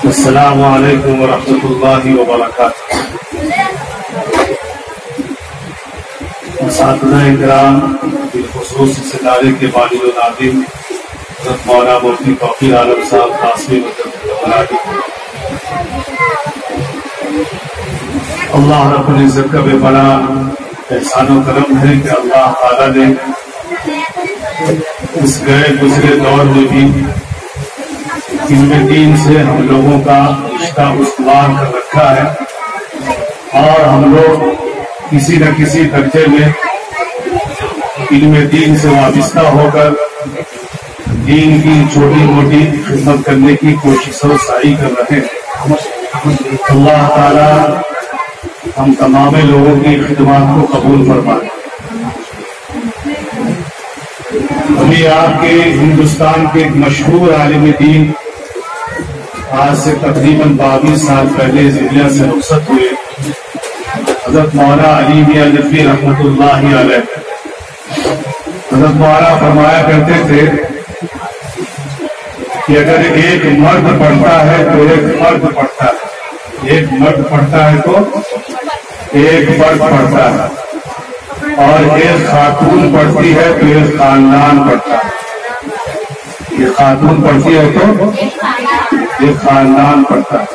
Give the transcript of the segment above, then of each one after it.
السلام علیکم ورحمۃ اللہ وبرکاتہ۔ اساتذہ اکرام، بالخصوص اس ادارے کے والد و ناظم حضرت مولانا مفتی توقیر عالم صاحب قاسمی اللہ رب العزت کا بے پناہ احسان و کرم ہے کہ اللہ تعالیٰ نے اس گئے گزرے دور میں بھی علم دین سے ہم لوگوں کا رشتہ استوار کر رکھا ہے، اور ہم لوگ کسی نہ کسی درجے میں علم دین سے وابستہ ہو کر دین کی چھوٹی موٹی خدمت کرنے کی کوشش و سعی کر رہے ہیں۔ اللہ تعالی ہم تمام لوگوں کی خدمات کو قبول فرمائے۔ ابھی آپ کے ہندوستان کے ایک مشہور عالم دین آج سے تقریباً 22 سال پہلے اس دنیا سے رخصت ہوئے، حضرت مولانا علی میاں نقوی رحمۃ اللہ علیہ۔ حضرت مولانا فرمایا کرتے تھے کہ اگر ایک مرد پڑھتا ہے تو ایک فرد پڑھتا ہے، ایک مرد پڑھتا ہے تو ایک فرد پڑھتا ہے، اور ایک خاتون پڑھتی ہے تو ایک خاندان پڑھتا ہے۔ یہ خاتون پڑھتی ہے تو ایک خاندان پڑھتا ہے۔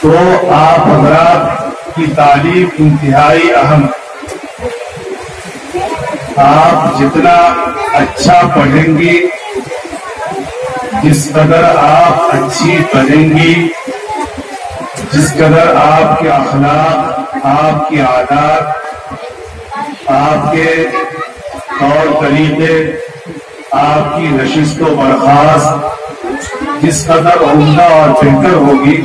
تو آپ حضرات کی تعلیم انتہائی اہم ہے۔ آپ جتنا اچھا پڑھیں گی، جس قدر آپ اچھی پڑھیں گی، جس قدر آپ کے اخلاق، آپ کی عادات، آپ کے طور طریقے، آپ کی نشست و برخاست جس قدر عمدہ اور بہتر ہوگی،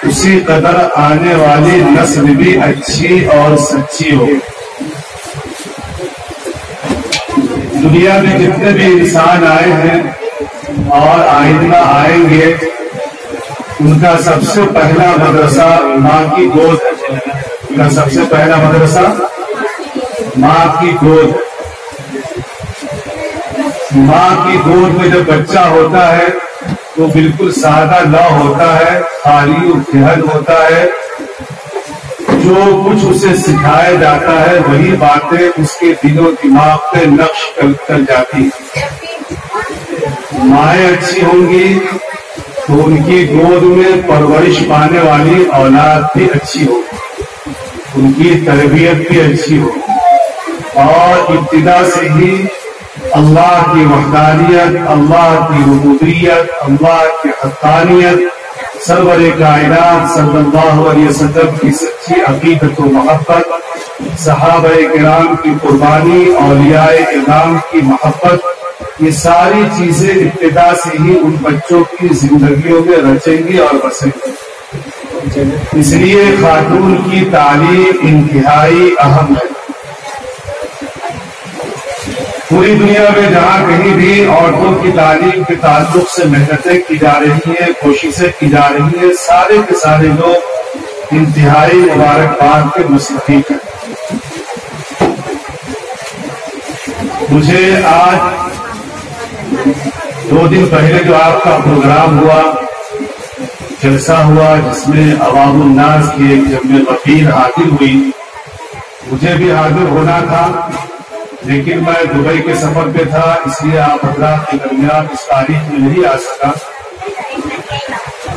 اسی قدر آنے والی نسل بھی اچھی اور سچی ہوگی۔ دنیا میں جتنے بھی انسان آئے ہیں اور آئندہ آئیں گے، ان کا سب سے پہلا مدرسہ ماں کی گود ہے۔ ان کا سب سے پہلا مدرسہ ماں کی گود ہے۔ ماں کی گود میں جب بچہ ہوتا ہے تو بالکل سادہ نہ ہوتا ہے، خالی و ذہن ہوتا ہے۔ جو کچھ اسے سکھایا جاتا ہے وہی باتیں اس کے دل و دماغ پہ نقش کر جاتی ہیں۔ مائیں اچھی ہوں گی تو ان کی گود میں پرورش پانے والی اولاد بھی اچھی ہوگی، ان کی تربیت بھی اچھی ہوگی، اور ابتدا سے ہی اللہ کی وحدانیت، اللہ کی ربوبیت، اللہ کی حقانیت، سرور کائنات صلی اللہ علیہ وسلم کی سچی عقیدت و محبت، صحابہ کرام کی قربانی، اولیاء کرام کی محبت، یہ ساری چیزیں ابتدا سے ہی ان بچوں کی زندگیوں میں رچیں گی اور بسیں گی۔ اس لیے خاتون کی تعلیم انتہائی اہم ہے۔ پوری دنیا میں جہاں کہیں بھی عورتوں کی تعلیم کے تعلق سے محنتیں کی جا رہی ہیں، کوششیں کی جا رہی ہیں، سارے کے سارے لوگ انتہائی مبارکباد کے مستحق ہیں۔ مجھے آج 2 دن پہلے جو آپ کا پروگرام ہوا، جلسہ ہوا، جس میں عوام الناس کی ایک جمع غفیر حاضر ہوئی، مجھے بھی حاضر ہونا تھا، لیکن میں دبئی کے سفر پہ تھا، اس لیے آپ حضرات کے درمیان اس تاریخ میں نہیں آ سکا۔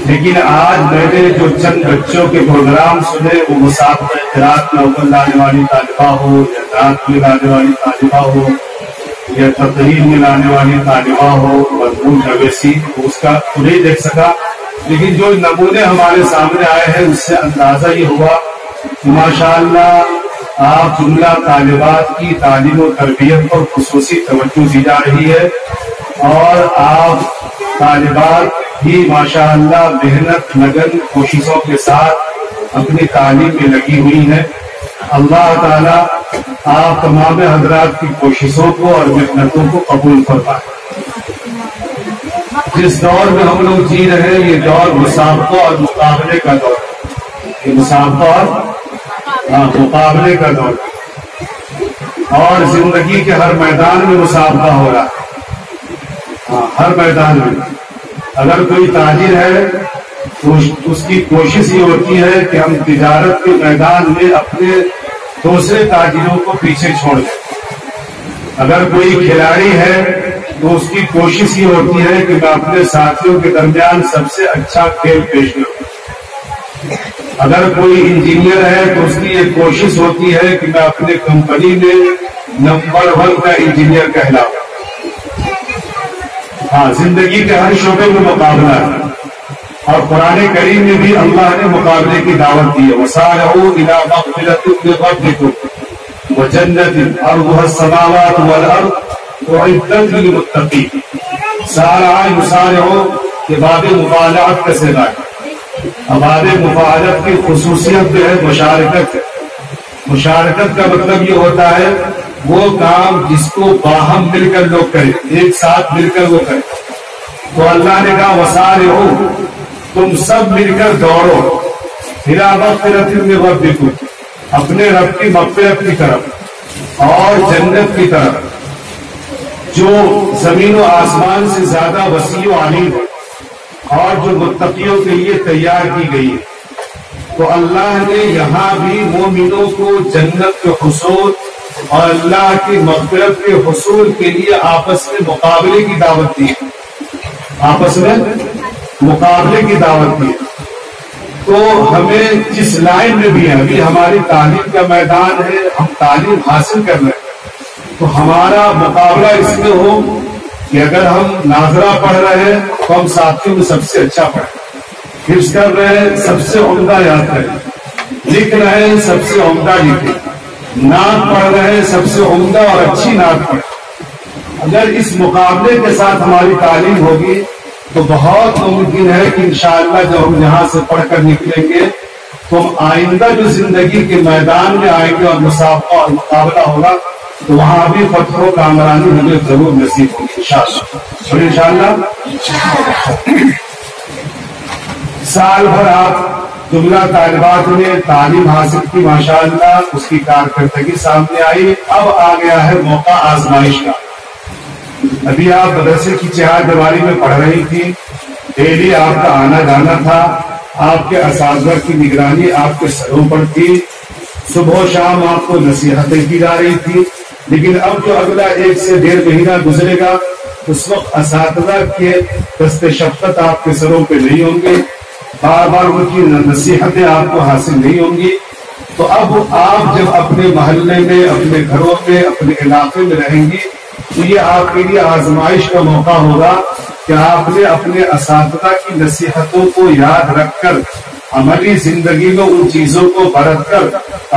لیکن آج میں نے جو چند بچوں کے پروگرام سنے، وہ مسابقہ قراءت میں اول لانے والی طالبہ ہو، یا نعت میں لانے والی طالبہ ہو، یا تقریر میں لانے والی طالبہ ہو، مضمون نویسی، اس کا تو نہیں دیکھ سکا، لیکن جو نمونے ہمارے سامنے آئے ہیں اس سے اندازہ یہ ہوا کہ ماشاءاللہ آپ جملہ طالبات کی تعلیم و تربیت پر خصوصی توجہ دی جا رہی ہے، اور آپ طالبات بھی ماشاءاللہ محنت، لگن، کوششوں کے ساتھ اپنی تعلیم میں لگی ہوئی ہیں۔ اللہ تعالیٰ آپ تمام حضرات کی کوششوں کو اور محنتوں کو قبول فرمائے۔ جس دور میں ہم لوگ جی رہے ہیں، یہ دور مسابقوں اور مقابلے کا دور ہے، یہ مسابقہ اور مقابلے کا دور ہے۔ اور زندگی کے ہر میدان میں مسابقہ ہو رہا ہے. ہاں، ہر میدان میں. اگر کوئی تاجر ہے تو اس کی کوشش یہ ہوتی ہے کہ ہم تجارت کے میدان میں اپنے دوسرے تاجروں کو پیچھے چھوڑ دیں. اگر کوئی کھلاڑی ہے تو اس کی کوشش یہ ہوتی ہے کہ میں اپنے ساتھیوں کے درمیان سب سے اچھا کھیل پیش کروں. اگر کوئی انجینئر ہے تو اس کی یہ کوشش ہوتی ہے کہ میں اپنے کمپنی میں نمبر 1 کا انجینئر کہلاؤں. ہاں، زندگی کے ہر شعبے میں مقابلہ ہے. اور قرآن کریم میں بھی اللہ نے مقابلے کی دعوت دی ہے. وَسَارِعُوا إِلَىٰ مَغْفِرَةٍ مِّن رَّبِّكُمْ وَجَنَّةٍ عَرْضُهَا السَّمَاوَاتُ وَالْأَرْضُ أُعِدَّتْ لِلْمُتَّقِينَ. سارع یسارع کے باب مفاعلت کا صیغہ ہے. باب مفاعلت کی خصوصیت جو ہے مشارکت ہے. مشارکت کا مطلب یہ ہوتا ہے وہ کام جس کو باہم مل کر لوگ کریں، ایک ساتھ مل کر وہ کریں. تو اللہ نے کہا وسارعوا، تم سب مل کر دوڑو الی مغفرۃ من ربکم، اپنے رب کی مغفرت کی طرف اور جنت کی طرف جو زمین و آسمان سے زیادہ وسیع و علیم ہے اور جو متقیوں کے لیے تیار کی گئی ہے. تو اللہ نے یہاں بھی مومنوں کو جنت کے حصول اور اللہ کی مغفرت کے حصول کے لیے آپس میں مقابلے کی دعوت دی ہے. آپس میں مقابلے کی دعوت دی ہے. تو ہمیں جس لائن میں بھی ہے، ابھی ہماری تعلیم کا میدان ہے، ہم تعلیم حاصل کر رہے ہیں، تو ہمارا مقابلہ اس میں ہو کہ اگر ہم ناظرہ پڑھ رہے ہیں تو ہم ساتھیوں میں سب سے اچھا پڑھیں، حفظ کر رہے ہیں سب سے عمدہ یاد کریں، لکھ رہے ہیں سب سے عمدہ لکھیں، نعت پڑھ رہے ہیں سب سے عمدہ اور اچھی نعت پڑھیں. اگر اس مقابلے کے ساتھ ہماری تعلیم ہوگی تو بہت ممکن ہے کہ انشاءاللہ جب ہم یہاں سے پڑھ کر نکلیں گے تو ہم آئندہ جو زندگی کے میدان میں آئیں گے اور مسابقہ اور مقابلہ ہوگا تو وہاں بھی فتح و کامرانی ہمیں ضرور نصیب ہوگی انشاءاللہ. اور انشاءاللہ سال بھر آپ جملہ طالبات نے تعلیم حاصل کی ماشاءاللہ، اس کی کارکردگی سامنے آئی. اب آ گیا ہے موقع آزمائش کا. ابھی آپ مدرسے کی چہاردیواری میں پڑھ رہی تھی، ڈیلی آپ کا آنا جانا تھا، آپ کے اساتذہ کی نگرانی آپ کے سروں پر تھی، صبح و شام آپ کو نصیحتیں کی جا رہی تھی. لیکن اب جو اگلا 1 سے 1.5 مہینہ گزرے گا اس وقت اساتذہ کے دست شفقت آپ کے سروں پہ نہیں ہوں گے، بار بار ان کی نصیحتیں آپ کو حاصل نہیں ہوں گی. تو اب آپ جب اپنے محلے میں، اپنے گھروں میں، اپنے علاقے میں رہیں گی تو یہ آپ کے لیے آزمائش کا موقع ہوگا کہ آپ نے اپنے اساتذہ کی نصیحتوں کو یاد رکھ کر عملی زندگی میں ان چیزوں کو برت کر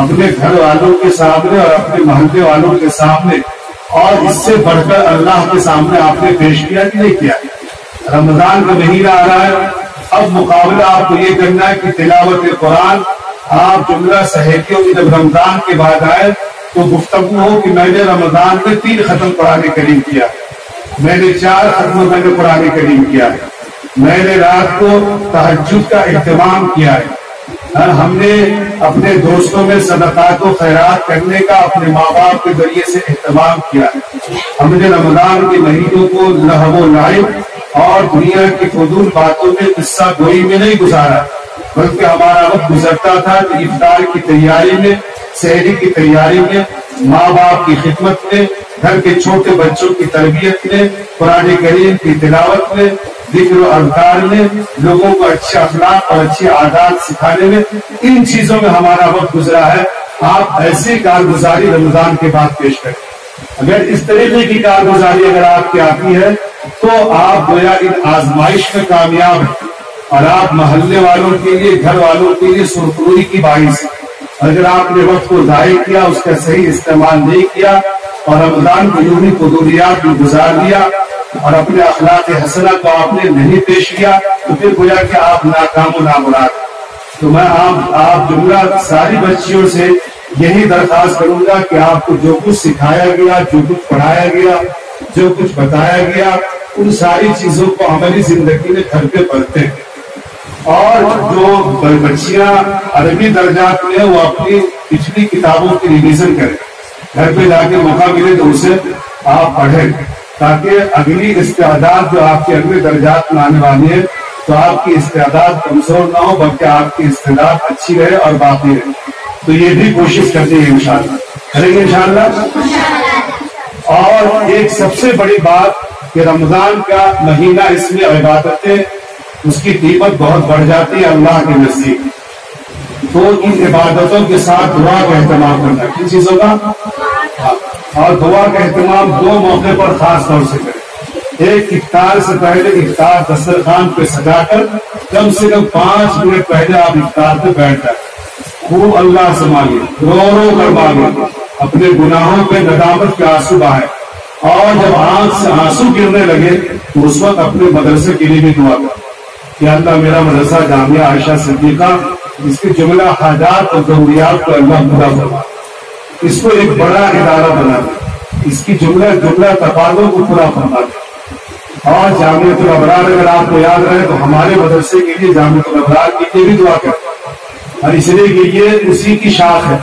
اپنے گھر والوں کے سامنے اور اپنے محلے والوں کے سامنے اور اس سے بڑھ کر اللہ کے سامنے آپ نے پیش کیا کہ نہیں کیا. رمضان کا مہینہ آ رہا ہے، اب مقابلہ آپ کو یہ کرنا ہے کہ تلاوت قرآن آپ جملہ سہیلیوں میں جب رمضان کے بعد آئے تو گفتگو ہو کہ میں نے رمضان میں 3 ختم قرآن کریم کیا ہے، میں نے 4 ختم میں نے قرآن کریم کیا ہے، میں نے رات کو تہجد کا اہتمام کیا ہے، ہم نے اپنے دوستوں میں صدقات و خیرات کرنے کا اپنے ماں باپ کے ذریعے سے اہتمام کیا ہے، ہم نے رمضان کے مہینوں کو لہو و لعب اور دنیا کی فضول باتوں میں قصہ گوئی میں نہیں گزارا، بلکہ ہمارا وقت گزرتا تھا کہ افطار کی تیاری میں، سحری کی تیاری میں، ماں باپ کی خدمت میں، گھر کے چھوٹے بچوں کی تربیت میں، قرآن کریم کی تلاوت میں، ذکر و اذکار میں، لوگوں کو اچھے اخلاق اور اچھی عادات سکھانے میں، ان چیزوں میں ہمارا وقت گزرا ہے. آپ ایسی کارگزاری رمضان کے بعد پیش کریں. اگر اس طریقے کی کارگزاری اگر آپ کی آتی ہے تو آپ گویا ان آزمائش میں کامیاب ہیں اور آپ محلے والوں کے لیے، گھر والوں کے لیے سرخروئی کی باعث. اگر آپ نے وقت کو ضائع کیا، اس کا صحیح استعمال نہیں کیا اور رمضان کو یوں ہی فضولیات میں گزار دیا اور اپنے اخلاق حسنہ کو آپ نے نہیں پیش کیا تو پھر گویا کہ آپ ناکام و نامراد. تو میں آپ جملہ ساری بچیوں سے یہی درخواست کروں گا کہ آپ کو جو کچھ سکھایا گیا، جو کچھ پڑھایا گیا، جو کچھ بتایا گیا، ان ساری چیزوں کو عملی زندگی میں گھر پہ پڑھتے ہیں. اور جو بچیاں عربی درجات میں وہ اپنی پچھلی کتابوں کی ریویژن کریں. گھر پہ جا کے موقع ملے تو اسے آپ پڑھیں، تاکہ اگلی استعداد جو آپ کے اگلے درجات میں آنے والی ہے تو آپ کی استعداد کمزور نہ ہو، بلکہ آپ کی استعداد اچھی رہے اور باقی رہے. تو یہ بھی کوشش کرتے ہیں انشاءاللہ، کریں گے انشاءاللہ. اور ایک سب سے بڑی بات کہ رمضان کا مہینہ، اس میں عبادتیں اس کی قیمت بہت بڑھ جاتی ہے اللہ کے نزدیک. تو ان عبادتوں کے ساتھ دعا کا اہتمام کرنا. کن چیزوں کا؟ اور دعا کا اہتمام دو موقع پر خاص طور سے کریں. ایک افطار سے پہلے افطار دسترخوان پہ سجا کر کم سے کم 5 منٹ پہلے آپ افطار پہ بیٹھ جائیں. خوب اللہ سے مانگے، رو رو کر مانگے، اپنے گناہوں پہ ندامت کے آنسو بہائیں. اور جب آنکھ سے آنسو گرنے لگے تو اس وقت اپنے مدرسے کے لیے بھی دعا کریں کہ اللہ میرا مدرسہ جامعہ عائشہ صدیقہ، اس کے جملہ حاجات اور ضروریات کو اللہ پورا فرما، اس کو ایک بڑا ادارہ بنا دے، اس کی جملہ تقاضوں کو پورا فرما دے. اور جامعۃ الابرار اگر آپ کو یاد رہے تو ہمارے مدرسے کے لیے جامعۃ الابرار کے لیے بھی دعا کریں. اور اس لیے کہ یہ اسی کی شاخ ہے،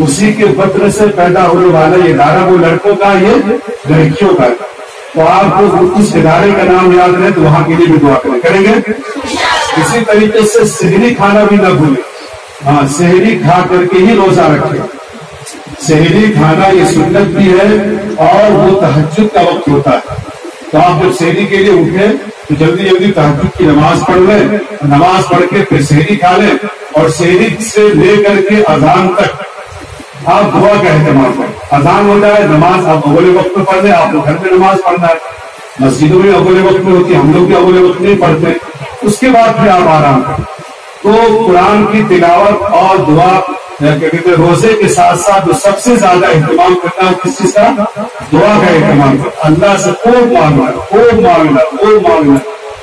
اسی کے بطن سے پیدا ہونے والا یہ ادارہ وہ لڑکوں کا، یہ لڑکیوں کا. تو آپ کو اس ادارے کا نام یاد رہے تو وہاں کے لیے بھی دعا کریں گے. اسی طریقے سے سحری کھانا بھی نہ بھولیں. ہاں، سحری کھا کر کے ہی روزہ رکھیں. سحری کھانا یہ سنت بھی ہے اور وہ تہجد کا وقت ہوتا ہے. تو آپ جب سحری کے لیے اٹھیں تو جلدی جلدی تہجد کی نماز پڑھ لیں، نماز پڑھ کے پھر سحری کھا لیں، اور سحری سے لے کر کے اذان تک آپ دعا کا اہتمام کریں. اذان ہو جائے، نماز آپ اول وقت میں پڑھ لیں. آپ کو گھر میں نماز پڑھنا ہے، مسجدوں میں اول وقت میں ہوتی ہے، ہم لوگ بھی اول وقت نہیں پڑھتے. اس کے بعد پھر آپ آرام کریں. تو قرآن کی تلاوت اور دعا کہتے ہیں روزے کے ساتھ ساتھ جو سب سے زیادہ اہتمام کرنا ہے کس چیز کا؟ دعا کا اہتمام کرنا. اللہ سے خوب مانگنا، خوب مانگنا، خوب مانگنا.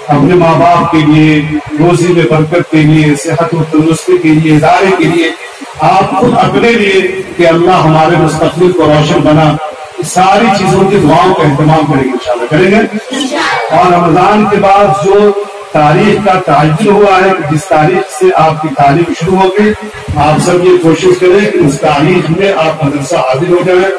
اپنے ماں باپ کے لیے، روزی میں برکت کے لیے، صحت و تندرستی کے لیے، ادارے کے لیے، آپ خود اپنے لیے کہ اللہ ہمارے مستقبل کو روشن بنا. ساری چیزوں کی دعاؤں کا اہتمام کریں گے انشاءاللہ، کریں گے. اور رمضان کے بعد جو تاریخ کا تعین ہوا ہے کہ جس تاریخ سے آپ کی تعلیم شروع ہوگی، آپ سب یہ کوشش کریں کہ اس تاریخ میں آپ مدرسہ حاضر ہو جائیں.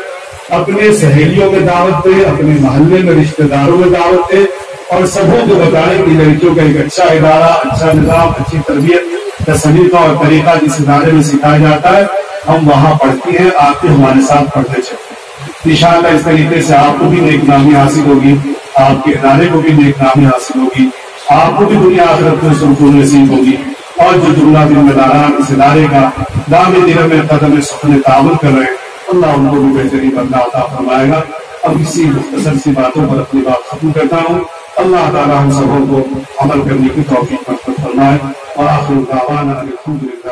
اپنے سہیلیوں میں دعوت دیں، اپنے محلے میں رشتہ داروں میں دعوت دیں، اور سبوں کو بتائیں کہ لڑکیوں کا ایک اچھا ادارہ، اچھا نظام، اچھی تربیت کا سلیقہ اور طریقہ جس ادارے میں سکھایا جاتا ہے، ہم وہاں پڑھتی ہیں، آپ کے ہمارے ساتھ پڑھتے چلیں. انشاءاللہ اس طریقے سے آپ کو بھی نیک نامی حاصل ہوگی، آپ کے ادارے کو بھی نیک نامی حاصل ہوگی، آپ کو بھی دنیا آخرت میں سکون نصیب ہوگی. اور جو جملہ ذمہ داران اس ادارے کا دام دن میں قدم سخن تعاون کر رہے ہیں، اللہ ان کو بھی بہترین بدلہ عطا فرمائے گا. اب اسی مختصر سی باتوں پر اپنی بات ختم کرتا ہوں. اللہ تعالیٰ ہم سبوں کو عمل کرنے کی توفیق فرمائے. اور آخر دعوانا الحمدللہ.